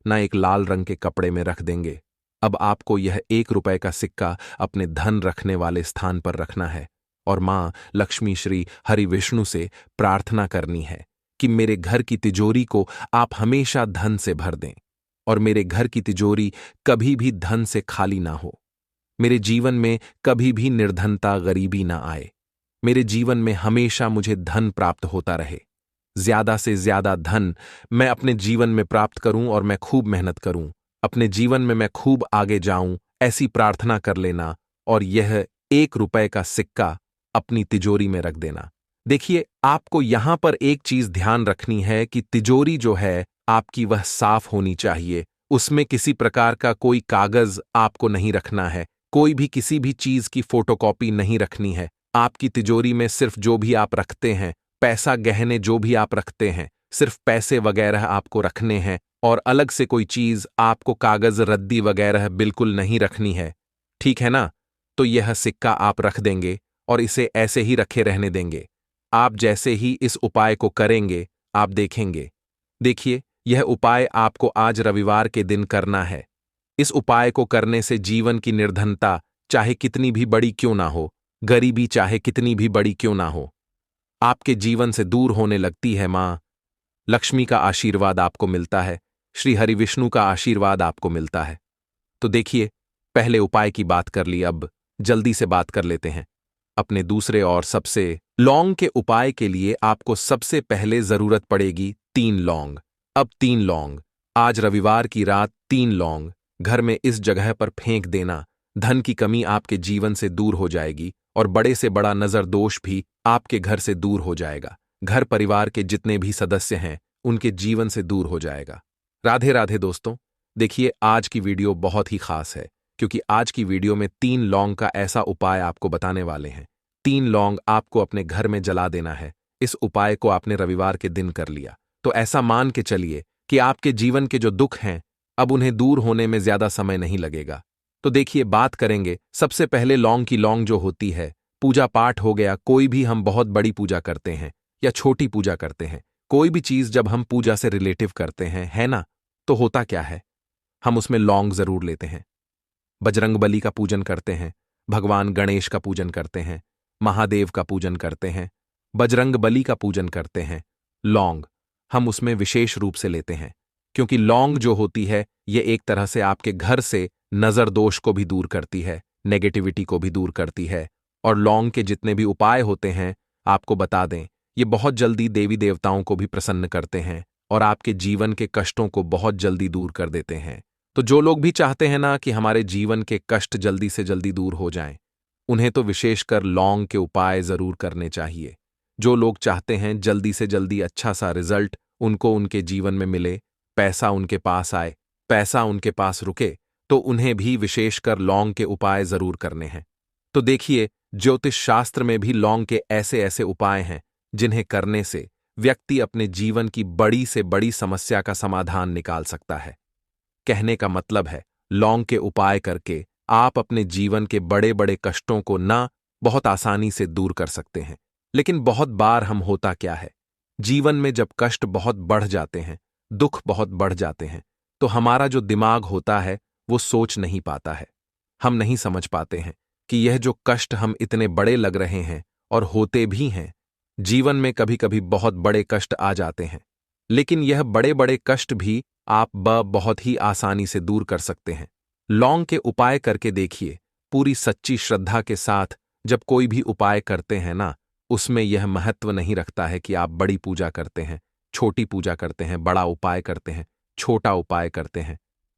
[SPEAKER 1] ना? एक लाल रंग के कपड़े में रख देंगे। अब आपको यह 1 रुपए का सिक्का अपने धन रखने वाले स्थान पर रखना है, और मां लक्ष्मी श्री हरि विष्णु से प्रार्थना करनी है कि मेरे घर की तिजोरी को आप हमेशा धन से भर दें, और मेरे घर की तिजोरी कभी भी धन से खाली ना हो। मेरे जीवन में कभी भी निर्धनता गरीबी ना आए। मेरे जीवन में हमेशा मुझे धन प्राप्त होता रहे। ज्यादा से ज्यादा धन मैं अपने जीवन में प्राप्त करूं, और मैं खूब मेहनत करूं, अपने जीवन में मैं खूब आगे जाऊं, ऐसी प्रार्थना कर लेना। और यह 1 रुपए का सिक्का अपनी तिजोरी में रख देना। देखिए, आपको यहां पर एक चीज ध्यान रखनी है कि तिजोरी जो है आपकी, वह साफ होनी चाहिए। उसमें किसी प्रकार का कोई कागज आपको नहीं रखना है, कोई भी किसी भी चीज की फोटोकॉपी नहीं रखनी है। आपकी तिजोरी में सिर्फ जो भी आप रखते हैं, पैसा गहने जो भी आप रखते हैं, सिर्फ पैसे वगैरह आपको रखने हैं, और अलग से कोई चीज आपको कागज रद्दी वगैरह बिल्कुल नहीं रखनी है। ठीक है ना? तो यह सिक्का आप रख देंगे और इसे ऐसे ही रखे रहने देंगे। आप जैसे ही इस उपाय को करेंगे, आप देखेंगे। देखिए, यह उपाय आपको आज रविवार के दिन करना है। इस उपाय को करने से जीवन की निर्धनता चाहे कितनी भी बड़ी क्यों ना हो, गरीबी चाहे कितनी भी बड़ी क्यों ना हो, आपके जीवन से दूर होने लगती है। मां लक्ष्मी का आशीर्वाद आपको मिलता है, श्री हरि विष्णु का आशीर्वाद आपको मिलता है। तो देखिए, पहले उपाय की बात कर ली, अब जल्दी से बात कर लेते हैं अपने दूसरे और सबसे लौंग के उपाय के लिए। आपको सबसे पहले जरूरत पड़ेगी 3 लौंग। अब 3 लौंग, आज रविवार की रात 3 लौंग घर में इस जगह पर फेंक देना। धन की कमी आपके जीवन से दूर हो जाएगी, और बड़े से बड़ा नजर दोष भी आपके घर से दूर हो जाएगा। घर परिवार के जितने भी सदस्य हैं, उनके जीवन से दूर हो जाएगा। राधे राधे दोस्तों। देखिए, आज की वीडियो बहुत ही खास है, क्योंकि आज की वीडियो में 3 लौंग का ऐसा उपाय आपको बताने वाले हैं। 3 लौंग आपको अपने घर में जला देना है। इस उपाय को आपने रविवार के दिन कर लिया, तो ऐसा मान के चलिए कि आपके जीवन के जो दुख हैं अब उन्हें दूर होने में ज्यादा समय नहीं लगेगा। तो देखिए, बात करेंगे सबसे पहले लौंग की। लौंग जो होती है, पूजा पाठ हो गया, कोई भी हम बहुत बड़ी पूजा करते हैं या छोटी पूजा करते हैं, कोई भी चीज जब हम पूजा से रिलेटिव करते हैं, है ना, तो होता क्या है, हम उसमें लौंग जरूर लेते हैं। बजरंगबली का पूजन करते हैं, भगवान गणेश का पूजन करते हैं, महादेव का पूजन करते हैं, बजरंगबली का पूजन करते हैं। लौंग हम उसमें विशेष रूप से लेते हैं, क्योंकि लौंग जो होती है ये एक तरह से आपके घर से नजर दोष को भी दूर करती है, नेगेटिविटी को भी दूर करती है। और लौंग के जितने भी उपाय होते हैं, आपको बता दें, ये बहुत जल्दी देवी देवताओं को भी प्रसन्न करते हैं और आपके जीवन के कष्टों को बहुत जल्दी दूर कर देते हैं। तो जो लोग भी चाहते हैं ना कि हमारे जीवन के कष्ट जल्दी से जल्दी दूर हो जाएं, उन्हें तो विशेषकर लौंग के उपाय जरूर करने चाहिए। जो लोग चाहते हैं जल्दी से जल्दी अच्छा सा रिजल्ट उनको उनके जीवन में मिले, पैसा उनके पास आए, पैसा उनके पास रुके, तो उन्हें भी विशेषकर लौंग के उपाय जरूर करने हैं। तो देखिए, ज्योतिष शास्त्र में भी लौंग के ऐसे ऐसे उपाय हैं जिन्हें करने से व्यक्ति अपने जीवन की बड़ी से बड़ी समस्या का समाधान निकाल सकता है। कहने का मतलब है, लौंग के उपाय करके आप अपने जीवन के बड़े बड़े कष्टों को ना बहुत आसानी से दूर कर सकते हैं। लेकिन बहुत बार हम होता क्या है, जीवन में जब कष्ट बहुत बढ़ जाते हैं, दुख बहुत बढ़ जाते हैं, तो हमारा जो दिमाग होता है वो सोच नहीं पाता है। हम नहीं समझ पाते हैं कि यह जो कष्ट हम इतने बड़े लग रहे हैं और होते भी हैं, जीवन में कभी कभी बहुत बड़े कष्ट आ जाते हैं, लेकिन यह बड़े बड़े कष्ट भी आप बहुत ही आसानी से दूर कर सकते हैं। लौंग के उपाय करके देखिए, पूरी सच्ची श्रद्धा के साथ जब कोई भी उपाय करते हैं ना, उसमें यह महत्व नहीं रखता है कि आप बड़ी पूजा करते हैं, छोटी पूजा करते हैं, बड़ा उपाय करते हैं, छोटा उपाय करते हैं।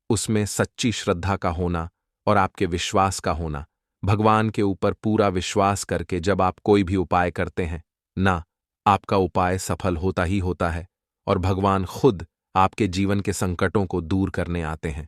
[SPEAKER 1] उसमें सच्ची श्रद्धा का होना और आपके विश्वास का होना, भगवान के ऊपर पूरा विश्वास करके जब आप कोई भी उपाय करते हैं ना, आपका उपाय सफल होता ही होता है और भगवान खुद आपके जीवन के संकटों को दूर करने आते हैं।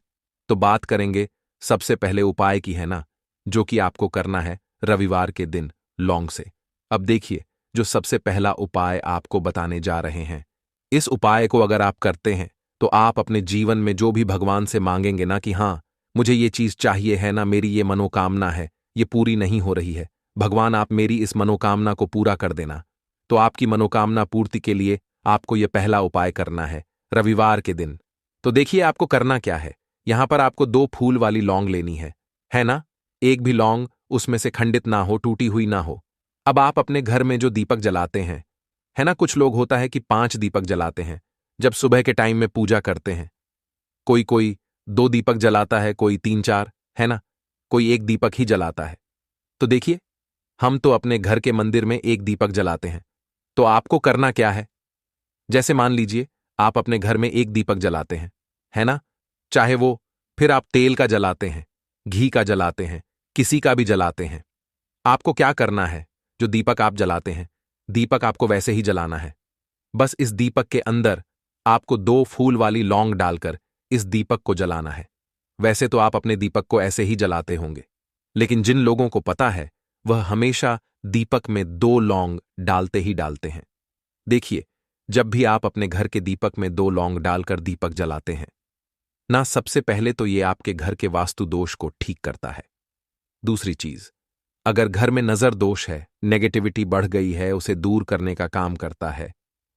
[SPEAKER 1] तो बात करेंगे सबसे पहले उपाय की, है ना, जो कि आपको करना है रविवार के दिन लौंग से। अब देखिए, जो सबसे पहला उपाय आपको बताने जा रहे हैं, इस उपाय को अगर आप करते हैं तो आप अपने जीवन में जो भी भगवान से मांगेंगे ना कि हाँ मुझे ये चीज चाहिए, है ना, मेरी ये मनोकामना है, ये पूरी नहीं हो रही है, भगवान आप मेरी इस मनोकामना को पूरा कर देना। तो आपकी मनोकामना पूर्ति के लिए आपको यह पहला उपाय करना है रविवार के दिन। तो देखिए, आपको करना क्या है, यहां पर आपको 2 फूल वाली लौंग लेनी है ना, एक भी लौंग उसमें से खंडित ना हो, टूटी हुई ना हो। अब आप अपने घर में जो दीपक जलाते हैं, है ना, कुछ लोग होता है कि 5 दीपक जलाते हैं जब सुबह के टाइम में पूजा करते हैं, कोई कोई 2 दीपक जलाता है, कोई 3-4, है ना, कोई 1 दीपक ही जलाता है। तो देखिए, हम तो अपने घर के मंदिर में 1 दीपक जलाते हैं। तो आपको करना क्या है, जैसे मान लीजिए आप अपने घर में 1 दीपक जलाते हैं, है ना, चाहे वो फिर आप तेल का जलाते हैं, घी का जलाते हैं, किसी का भी जलाते हैं, आपको क्या करना है, जो दीपक आप जलाते हैं, दीपक आपको वैसे ही जलाना है। बस इस दीपक के अंदर आपको 2 फूल वाली लौंग डालकर इस दीपक को जलाना है। वैसे तो आप अपने दीपक को ऐसे ही जलाते होंगे, लेकिन जिन लोगों को पता है वह हमेशा दीपक में 2 लौंग डालते ही डालते हैं। देखिए, जब भी आप अपने घर के दीपक में 2 लौंग डालकर दीपक जलाते हैं ना, सबसे पहले तो ये आपके घर के वास्तु दोष को ठीक करता है। दूसरी चीज, अगर घर में नजर दोष है, नेगेटिविटी बढ़ गई है, उसे दूर करने का काम करता है।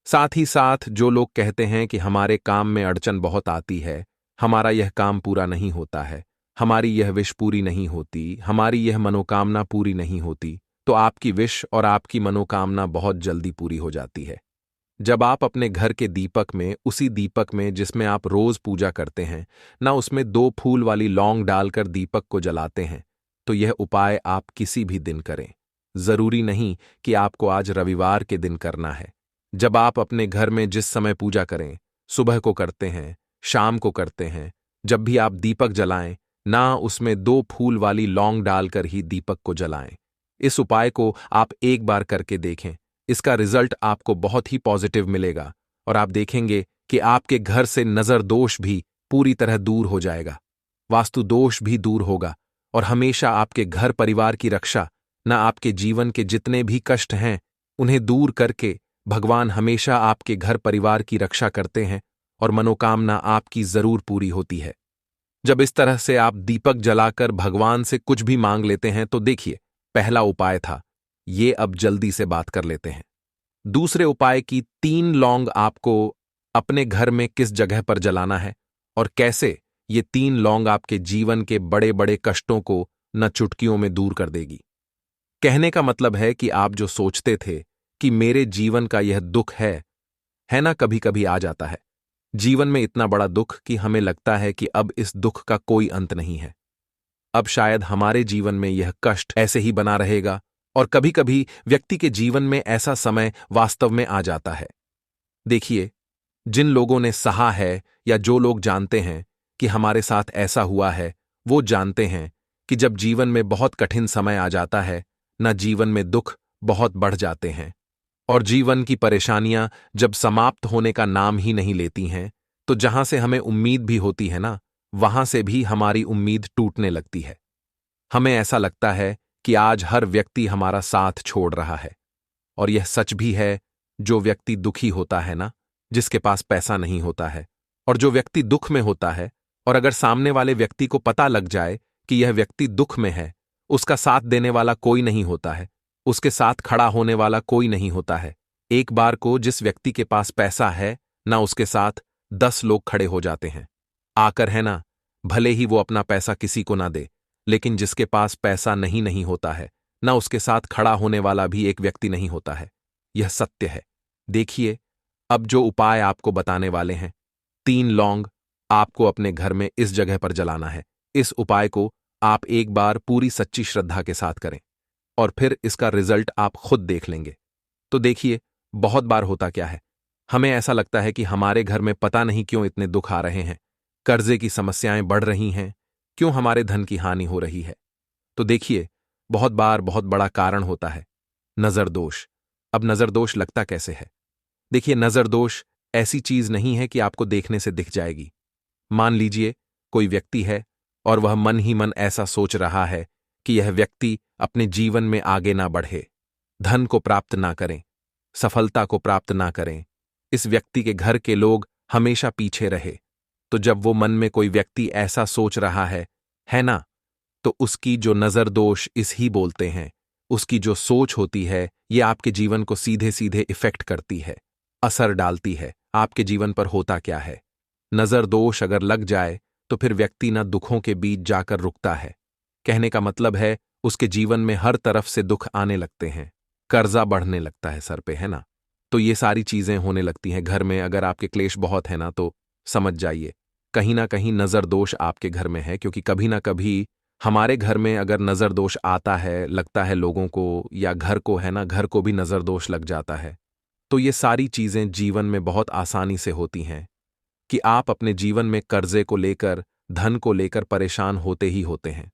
[SPEAKER 1] साथ ही साथ जो लोग कहते हैं कि हमारे काम में अड़चन बहुत आती है, हमारा यह काम पूरा नहीं होता है, हमारी यह विश पूरी नहीं होती, हमारी यह मनोकामना पूरी नहीं होती, तो आपकी विश और आपकी मनोकामना बहुत जल्दी पूरी हो जाती है। जब आप अपने घर के दीपक में, उसी दीपक में जिसमें आप रोज पूजा करते हैं ना, उसमें 2 फूल वाली लौंग डालकर दीपक को जलाते हैं, तो यह उपाय आप किसी भी दिन करें। जरूरी नहीं कि आपको आज रविवार के दिन करना है। जब आप अपने घर में जिस समय पूजा करें, सुबह को करते हैं, शाम को करते हैं, जब भी आप दीपक जलाएं ना, उसमें 2 फूल वाली लौंग डालकर ही दीपक को जलाएं। इस उपाय को आप एक बार करके देखें, इसका रिजल्ट आपको बहुत ही पॉजिटिव मिलेगा और आप देखेंगे कि आपके घर से नजर दोष भी पूरी तरह दूर हो जाएगा, वास्तु दोष भी दूर होगा और हमेशा आपके घर परिवार की रक्षा, न आपके जीवन के जितने भी कष्ट हैं उन्हें दूर करके भगवान हमेशा आपके घर परिवार की रक्षा करते हैं और मनोकामना आपकी जरूर पूरी होती है। जब इस तरह से आप दीपक जलाकर भगवान से कुछ भी मांग लेते हैं तो देखिए, पहला उपाय था ये, अब जल्दी से बात कर लेते हैं। दूसरे उपाय की 3 लौंग आपको अपने घर में किस जगह पर जलाना है और कैसे, ये 3 लौंग आपके जीवन के बड़े बड़े कष्टों को न चुटकियों में दूर कर देगी। कहने का मतलब है कि आप जो सोचते थे कि मेरे जीवन का यह दुख है ना, कभी कभी आ जाता है जीवन में इतना बड़ा दुख कि हमें लगता है कि अब इस दुख का कोई अंत नहीं है। अब शायद हमारे जीवन में यह कष्ट ऐसे ही बना रहेगा, और कभी कभी व्यक्ति के जीवन में ऐसा समय वास्तव में आ जाता है। देखिए, जिन लोगों ने सहा है या जो लोग जानते हैं कि हमारे साथ ऐसा हुआ है, वो जानते हैं कि जब जीवन में बहुत कठिन समय आ जाता है ना, जीवन में दुख बहुत बढ़ जाते हैं और जीवन की परेशानियां जब समाप्त होने का नाम ही नहीं लेती हैं, तो जहां से हमें उम्मीद भी होती है ना, वहां से भी हमारी उम्मीद टूटने लगती है। हमें ऐसा लगता है कि आज हर व्यक्ति हमारा साथ छोड़ रहा है, और यह सच भी है। जो व्यक्ति दुखी होता है ना, जिसके पास पैसा नहीं होता है, और जो व्यक्ति दुख में होता है, और अगर सामने वाले व्यक्ति को पता लग जाए कि यह व्यक्ति दुख में है, उसका साथ देने वाला कोई नहीं होता है, उसके साथ खड़ा होने वाला कोई नहीं होता है। एक बार को जिस व्यक्ति के पास पैसा है ना, उसके साथ 10 लोग खड़े हो जाते हैं आकर, है ना, भले ही वो अपना पैसा किसी को ना दे, लेकिन जिसके पास पैसा नहीं होता है ना, उसके साथ खड़ा होने वाला भी एक व्यक्ति नहीं होता है। यह सत्य है। देखिए, अब जो उपाय आपको बताने वाले हैं, 3 लौंग आपको अपने घर में इस जगह पर जलाना है। इस उपाय को आप एक बार पूरी सच्ची श्रद्धा के साथ करें और फिर इसका रिजल्ट आप खुद देख लेंगे। तो देखिए, बहुत बार होता क्या है, हमें ऐसा लगता है कि हमारे घर में पता नहीं क्यों इतने दुख आ रहे हैं, कर्जे की समस्याएं बढ़ रही हैं, क्यों हमारे धन की हानि हो रही है। तो देखिए, बहुत बार बहुत बड़ा कारण होता है नजर दोष। अब नजर दोष लगता कैसे है? देखिए, नजर दोष ऐसी चीज नहीं है कि आपको देखने से दिख जाएगी। मान लीजिए कोई व्यक्ति है और वह मन ही मन ऐसा सोच रहा है कि यह व्यक्ति अपने जीवन में आगे ना बढ़े, धन को प्राप्त ना करें, सफलता को प्राप्त ना करें, इस व्यक्ति के घर के लोग हमेशा पीछे रहे। तो जब वो मन में कोई व्यक्ति ऐसा सोच रहा है ना, तो उसकी जो नजर दोष इस ही बोलते हैं, उसकी जो सोच होती है, ये आपके जीवन को सीधे सीधे इफेक्ट करती है, असर डालती है। आपके जीवन पर होता क्या है, नजर दोष अगर लग जाए तो फिर व्यक्ति ना दुखों के बीच जाकर रुकता है। कहने का मतलब है, उसके जीवन में हर तरफ से दुख आने लगते हैं, कर्जा बढ़ने लगता है सर पे, है ना। तो ये सारी चीजें होने लगती हैं घर में। अगर आपके क्लेश बहुत है ना, तो समझ जाइए कहीं ना कहीं नजर दोष आपके घर में है, क्योंकि कभी ना कभी हमारे घर में अगर नजर दोष आता है, लगता है लोगों को या घर को, है ना, घर को भी नजर दोष लग जाता है। तो ये सारी चीजें जीवन में बहुत आसानी से होती हैं कि आप अपने जीवन में कर्जे को लेकर, धन को लेकर परेशान होते ही होते हैं।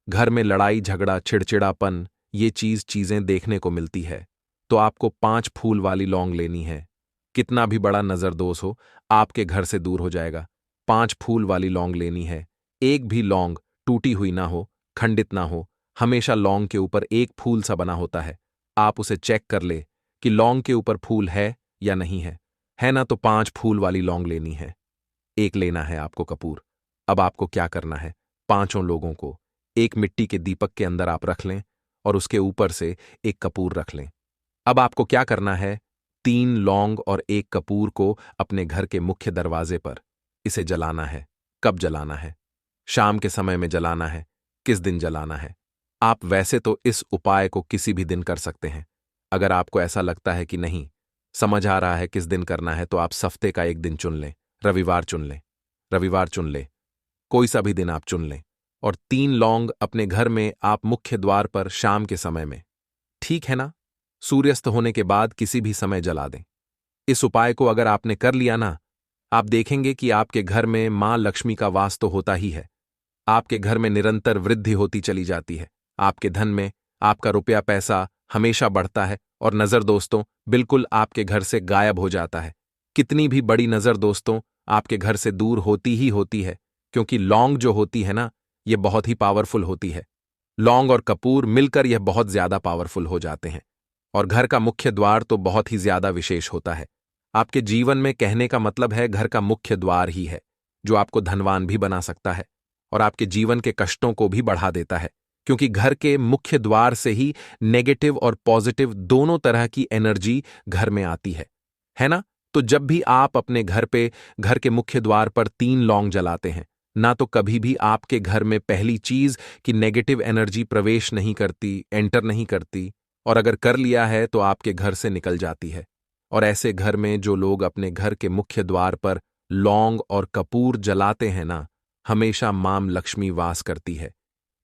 [SPEAKER 1] घर में लड़ाई झगड़ा, चिड़चिड़ापन, ये चीजें देखने को मिलती है। तो आपको 5 फूल वाली लौंग लेनी है। कितना भी बड़ा नजर दोष हो, आपके घर से दूर हो जाएगा। 5 फूल वाली लौंग लेनी है। एक भी लौंग टूटी हुई ना हो, खंडित ना हो, हमेशा लौंग के ऊपर एक फूल सा बना होता है। आप उसे चेक कर ले कि लौंग के ऊपर फूल है या नहीं है ना, तो 5 फूल वाली लौंग लेनी है। एक लेना है आपको कपूर। अब आपको क्या करना है, 5 लोगों को एक मिट्टी के दीपक के अंदर आप रख लें और उसके ऊपर से एक कपूर रख लें। अब आपको क्या करना है, 3 लौंग और एक कपूर को अपने घर के मुख्य दरवाजे पर इसे जलाना है। कब जलाना है? शाम के समय में जलाना है। किस दिन जलाना है? आप वैसे तो इस उपाय को किसी भी दिन कर सकते हैं। अगर आपको ऐसा लगता है कि नहीं समझ आ रहा है किस दिन करना है, तो आप हफ्ते का एक दिन चुन लें। रविवार चुन लें, रविवार चुन लें, कोई सा भी दिन आप चुन लें, और 3 लौंग अपने घर में आप मुख्य द्वार पर शाम के समय में, ठीक है ना, सूर्यास्त होने के बाद किसी भी समय जला दें। इस उपाय को अगर आपने कर लिया ना, आप देखेंगे कि आपके घर में मां लक्ष्मी का वास तो होता ही है। आपके घर में निरंतर वृद्धि होती चली जाती है। आपके धन में आपका रुपया पैसा हमेशा बढ़ता है, और नजर दोस्तों बिल्कुल आपके घर से गायब हो जाता है। कितनी भी बड़ी नजर दोस्तों आपके घर से दूर होती ही होती है, क्योंकि लौंग जो होती है ना, ये बहुत ही पावरफुल होती है। लौंग और कपूर मिलकर यह बहुत ज्यादा पावरफुल हो जाते हैं, और घर का मुख्य द्वार तो बहुत ही ज्यादा विशेष होता है। आपके जीवन में कहने का मतलब है घर का मुख्य द्वार ही है, जो आपको धनवान भी बना सकता है और आपके जीवन के कष्टों को भी बढ़ा देता है, क्योंकि घर के मुख्य द्वार से ही नेगेटिव और पॉजिटिव दोनों तरह की एनर्जी घर में आती है ना? तो जब भी आप अपने घर के मुख्य द्वार पर 3 लौंग जलाते हैं, ना तो कभी भी आपके घर में पहली चीज कि नेगेटिव एनर्जी प्रवेश नहीं करती, एंटर नहीं करती, और अगर कर लिया है तो आपके घर से निकल जाती है। और ऐसे घर में जो लोग अपने घर के मुख्य द्वार पर लौंग और कपूर जलाते हैं ना, हमेशा मां लक्ष्मी वास करती है,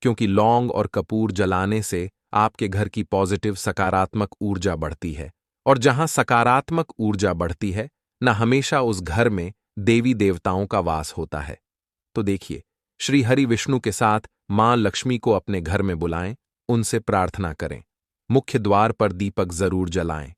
[SPEAKER 1] क्योंकि लौंग और कपूर जलाने से आपके घर की पॉजिटिव सकारात्मक ऊर्जा बढ़ती है, और जहां सकारात्मक ऊर्जा बढ़ती है न, हमेशा उस घर में देवी देवताओं का वास होता है। तो देखिए, श्री हरि विष्णु के साथ मां लक्ष्मी को अपने घर में बुलाएं, उनसे प्रार्थना करें, मुख्य द्वार पर दीपक जरूर जलाएं।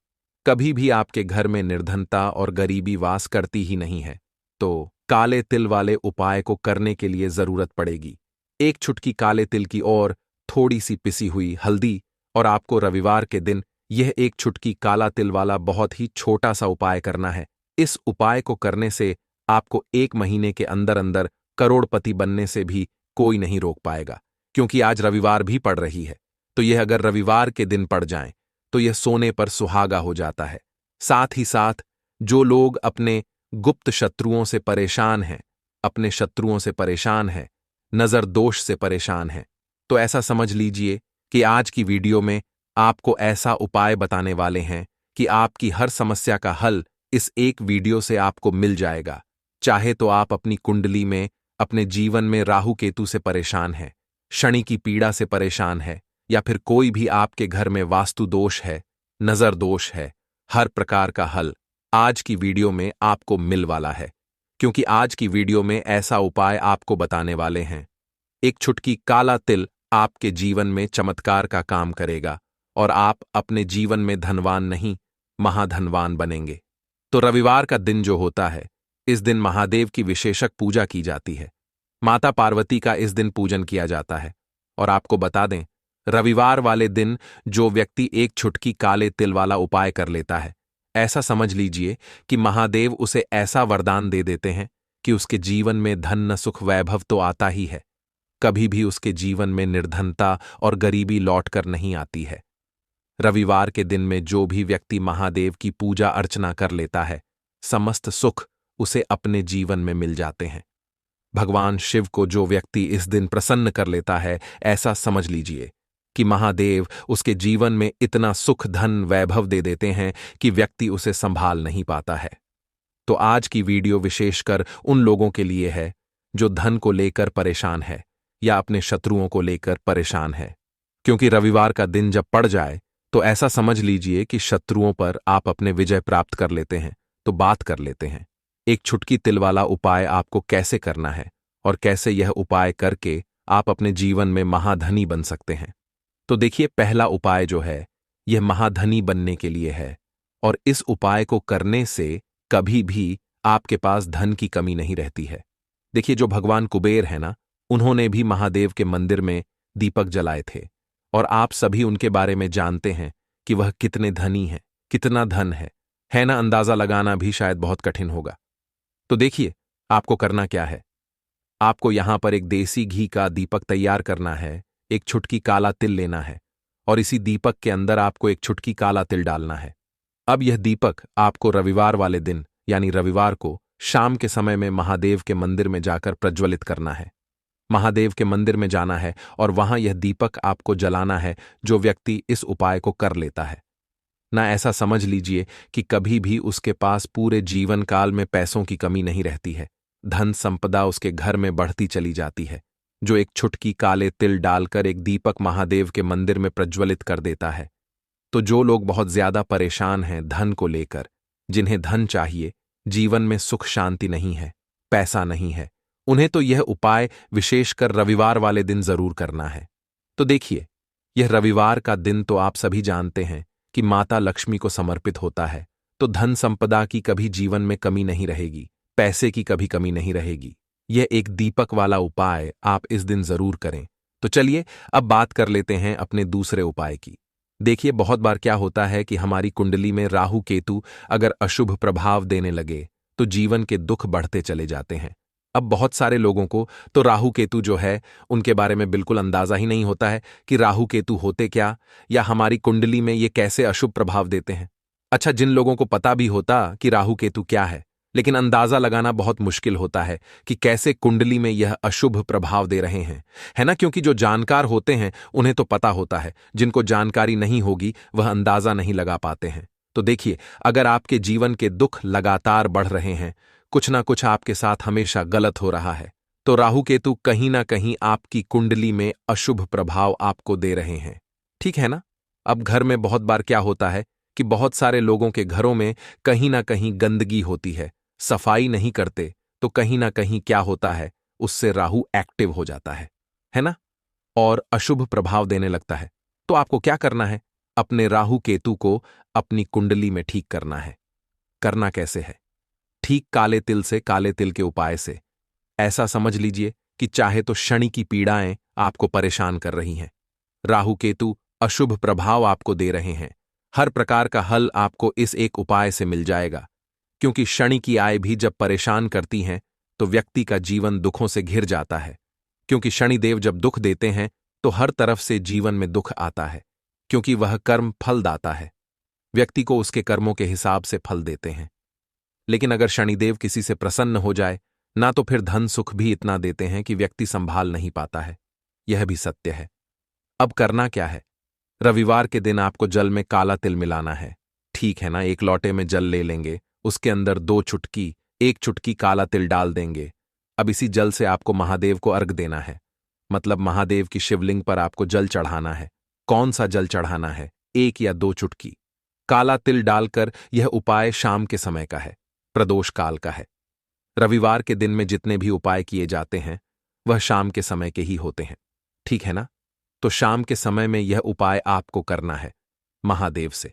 [SPEAKER 1] कभी भी आपके घर में निर्धनता और गरीबी वास करती ही नहीं है, तो काले तिल वाले उपाय को करने के लिए जरूरत पड़ेगी। 1 चुटकी काले तिल की और थोड़ी सी पिसी हुई हल्दी, और आपको रविवार के दिन यह 1 चुटकी काला तिल वाला बहुत ही छोटा सा उपाय करना है। इस उपाय को करने से आपको 1 महीने के अंदर अंदर करोड़पति बनने से भी कोई नहीं रोक पाएगा, क्योंकि आज रविवार भी पड़ रही है। तो यह अगर रविवार के दिन पड़ जाए तो यह सोने पर सुहागा हो जाता है। साथ ही साथ जो लोग अपने गुप्त शत्रुओं से परेशान हैं, अपने शत्रुओं से परेशान हैं, नजर दोष से परेशान हैं, तो ऐसा समझ लीजिए कि आज की वीडियो में आपको ऐसा उपाय बताने वाले हैं कि आपकी हर समस्या का हल इस एक वीडियो से आपको मिल जाएगा। चाहे तो आप अपनी कुंडली में, अपने जीवन में राहु केतु से परेशान हैं, शनि की पीड़ा से परेशान है, या फिर कोई भी आपके घर में वास्तु दोष है, नजर दोष है, हर प्रकार का हल आज की वीडियो में आपको मिल वाला है, क्योंकि आज की वीडियो में ऐसा उपाय आपको बताने वाले हैं। 1 चुटकी काला तिल आपके जीवन में चमत्कार का काम करेगा और आप अपने जीवन में धनवान नहीं, महाधनवान बनेंगे। तो रविवार का दिन जो होता है, इस दिन महादेव की विशेषक पूजा की जाती है। माता पार्वती का इस दिन पूजन किया जाता है। और आपको बता दें, रविवार वाले दिन जो व्यक्ति 1 चुटकी काले तिल वाला उपाय कर लेता है, ऐसा समझ लीजिए कि महादेव उसे ऐसा वरदान दे देते हैं कि उसके जीवन में धन न सुख वैभव तो आता ही है, कभी भी उसके जीवन में निर्धनता और गरीबी लौट कर नहीं आती है। रविवार के दिन में जो भी व्यक्ति महादेव की पूजा अर्चना कर लेता है, समस्त सुख उसे अपने जीवन में मिल जाते हैं। भगवान शिव को जो व्यक्ति इस दिन प्रसन्न कर लेता है, ऐसा समझ लीजिए कि महादेव उसके जीवन में इतना सुख धन वैभव दे देते हैं कि व्यक्ति उसे संभाल नहीं पाता है। तो आज की वीडियो विशेषकर उन लोगों के लिए है जो धन को लेकर परेशान है या अपने शत्रुओं को लेकर परेशान है, क्योंकि रविवार का दिन जब पड़ जाए तो ऐसा समझ लीजिए कि शत्रुओं पर आप अपने विजय प्राप्त कर लेते हैं। तो बात कर लेते हैं 1 चुटकी तिल वाला उपाय आपको कैसे करना है और कैसे यह उपाय करके आप अपने जीवन में महाधनी बन सकते हैं। तो देखिए, पहला उपाय जो है यह महाधनी बनने के लिए है, और इस उपाय को करने से कभी भी आपके पास धन की कमी नहीं रहती है। देखिए, जो भगवान कुबेर है ना, उन्होंने भी महादेव के मंदिर में दीपक जलाए थे, और आप सभी उनके बारे में जानते हैं कि वह कितने धनी हैं, कितना धन है ना? अंदाजा लगाना भी शायद बहुत कठिन होगा। तो देखिए, आपको करना क्या है। आपको यहां पर एक देसी घी का दीपक तैयार करना है, 1 चुटकी काला तिल लेना है, और इसी दीपक के अंदर आपको 1 चुटकी काला तिल डालना है। अब यह दीपक आपको रविवार वाले दिन, यानी रविवार को शाम के समय में महादेव के मंदिर में जाकर प्रज्वलित करना है। महादेव के मंदिर में जाना है और वहां यह दीपक आपको जलाना है, जो व्यक्ति इस उपाय को कर लेता है ना, ऐसा समझ लीजिए कि कभी भी उसके पास पूरे जीवन काल में पैसों की कमी नहीं रहती है, धन संपदा उसके घर में बढ़ती चली जाती है। जो 1 चुटकी काले तिल डालकर एक दीपक महादेव के मंदिर में प्रज्वलित कर देता है। तो जो लोग बहुत ज्यादा परेशान हैं धन को लेकर, जिन्हें धन चाहिए, जीवन में सुख शांति नहीं है, पैसा नहीं है, उन्हें तो यह उपाय विशेषकर रविवार वाले दिन जरूर करना है। तो देखिए, यह रविवार का दिन तो आप सभी जानते हैं कि माता लक्ष्मी को समर्पित होता है, तो धन संपदा की कभी जीवन में कमी नहीं रहेगी, पैसे की कभी कमी नहीं रहेगी। यह एक दीपक वाला उपाय आप इस दिन जरूर करें। तो चलिए अब बात कर लेते हैं अपने दूसरे उपाय की। देखिए, बहुत बार क्या होता है कि हमारी कुंडली में राहु केतु अगर अशुभ प्रभाव देने लगे तो जीवन के दुख बढ़ते चले जाते हैं। अब बहुत सारे लोगों को तो राहु केतु जो है उनके बारे में बिल्कुल अंदाजा ही नहीं होता है कि राहु केतु होते क्या या हमारी कुंडली में ये कैसे अशुभ प्रभाव देते हैं। अच्छा, जिन लोगों को पता भी होता कि राहु केतु क्या है, लेकिन अंदाजा लगाना बहुत मुश्किल होता है कि कैसे कुंडली में यह अशुभ प्रभाव दे रहे हैं, है ना? क्योंकि जो जानकार होते हैं उन्हें तो पता होता है, जिनको जानकारी नहीं होगी वह अंदाजा नहीं लगा पाते हैं। तो देखिए, अगर आपके जीवन के दुख लगातार बढ़ रहे हैं, कुछ ना कुछ आपके साथ हमेशा गलत हो रहा है, तो राहु केतु कहीं ना कहीं आपकी कुंडली में अशुभ प्रभाव आपको दे रहे हैं। ठीक है ना? अब घर में बहुत बार क्या होता है कि बहुत सारे लोगों के घरों में कहीं ना कहीं गंदगी होती है, सफाई नहीं करते, तो कहीं ना कहीं क्या होता है, उससे राहु एक्टिव हो जाता है ना? और अशुभ प्रभाव देने लगता है। तो आपको क्या करना है? अपने राहु केतु को अपनी कुंडली में ठीक करना है। करना कैसे है? ठीक काले तिल से, काले तिल के उपाय से। ऐसा समझ लीजिए कि चाहे तो शनि की पीड़ाएं आपको परेशान कर रही हैं, राहु केतु अशुभ प्रभाव आपको दे रहे हैं, हर प्रकार का हल आपको इस एक उपाय से मिल जाएगा। क्योंकि शनि की आय भी जब परेशान करती हैं तो व्यक्ति का जीवन दुखों से घिर जाता है। क्योंकि शनिदेव जब दुख देते हैं तो हर तरफ से जीवन में दुख आता है, क्योंकि वह कर्म फलदाता है। व्यक्ति को उसके कर्मों के हिसाब से फल देते हैं। लेकिन अगर शनिदेव किसी से प्रसन्न हो जाए ना, तो फिर धन सुख भी इतना देते हैं कि व्यक्ति संभाल नहीं पाता है। यह भी सत्य है। अब करना क्या है? रविवार के दिन आपको जल में काला तिल मिलाना है। ठीक है ना? एक लोटे में जल ले लेंगे, उसके अंदर 1 चुटकी काला तिल डाल देंगे। अब इसी जल से आपको महादेव को अर्घ देना है, मतलब महादेव की शिवलिंग पर आपको जल चढ़ाना है। कौन सा जल चढ़ाना है? 1 या 2 चुटकी काला तिल डालकर। यह उपाय शाम के समय का है, प्रदोष काल का है। रविवार के दिन में जितने भी उपाय किए जाते हैं वह शाम के समय के ही होते हैं। ठीक है ना? तो शाम के समय में यह उपाय आपको करना है महादेव से।